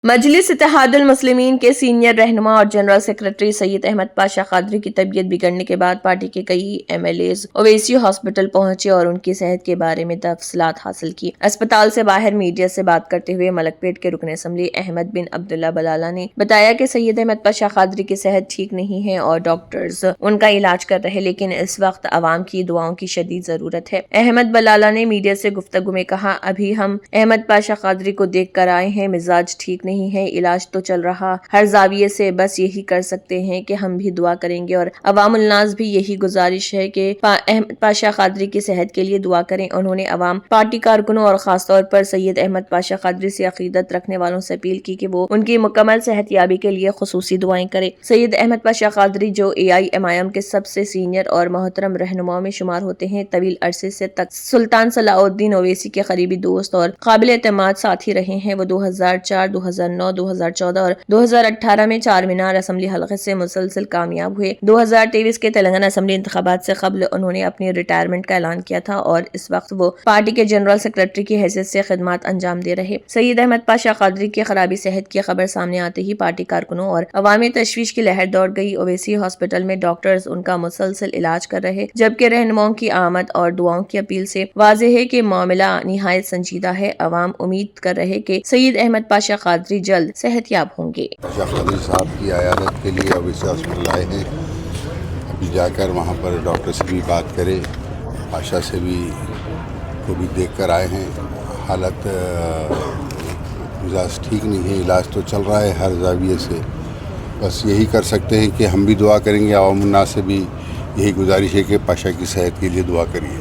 मजलिस इत्तेहादुल मुस्लिमीन के सीनियर रहनुमा और जनरल सेक्रेटरी सैयद अहमद पाशा कादरी की तबीयत बिगड़ने के बाद पार्टी के कई एमएलएज ओवैसी हॉस्पिटल पहुंचे और उनकी सेहत के बारे में तफसीलात हासिल की। अस्पताल से बाहर मीडिया से बात करते हुए मलकपेट के रुकन असम्बली अहमद बिन अब्दुल्ला बलाला ने बताया कि सैयद अहमद पाशा कादरी की सेहत ठीक नहीं है और डॉक्टर्स उनका इलाज कर रहे, लेकिन इस वक्त आवाम की दुआओं की शदीद जरूरत है। अहमद बलाला ने मीडिया से गुफ्तगू में कहा, अभी हम अहमद पाशा कादरी को देख कर आए हैं, मिजाज ठीक नहीं है, इलाज तो चल रहा, हर जाविये से बस यही कर सकते हैं कि हम भी दुआ करेंगे और अवामुल नाज भी यही गुजारिश है कि अहमद पाशा कादरी की सेहत के लिए दुआ करें। उन्होंने अवाम, पार्टी कारकुनों और खासतौर पर सैयद अहमद पाशा कादरी से अकीदत रखने वालों से अपील की कि वो उनकी मुकम्मल सेहत याबी के लिए खुसूसी दुआएं करें। सैयद अहमद पाशा कादरी जो AIMIM के सबसे सीनियर और मोहतरम रहनुमाओं में शुमार होते हैं, तवील अरसे से तक सुल्तान सलाउद्दीन ओवैसी के करीबी दोस्त और काबिल एतमाद साथी रहे हैं। वो 2004, 2009, 2014 और 2018 में चार मीनार असम्बली हलके से मुसलसल कामयाब हुए। 2023 के तेलंगाना असम्बली इंतखाबात से कबल उन्होंने अपनी रिटायरमेंट का ऐलान किया था और इस वक्त वो पार्टी के जनरल सेक्रेटरी की हैसियत से खिदमत अंजाम दे रहे। सैयद अहमद पाशा कादरी की खराबी सेहत की खबर सामने आते ही पार्टी कारकुनों और अवामी तशवीश की लहर दौड़ गई। ओवैसी हॉस्पिटल में डॉक्टर्स उनका मुसलसल इलाज कर रहे, जबकि रहनुमाओं की आमद और दुआओं की अपील से वाज़ेह है कि मामला निहायत संजीदा है। अवाम उम्मीद कर रहे कि सैयद अहमद पाशा कादरी जल्द सेहतयाब होंगे। पाशा कादरी साहब की आयादत के लिए ओवैसी हॉस्पिटल आए हैं। अभी जाकर वहाँ पर डॉक्टर से भी बात करें, पाशा से भी को भी देख कर आए हैं। हालत मिजाज ठीक नहीं है, इलाज तो चल रहा है हर जाविये से। बस यही कर सकते हैं कि हम भी दुआ करेंगे, अवाम उन्नास से भी यही गुजारिश है कि पाशा की सेहत के लिए दुआ करिए।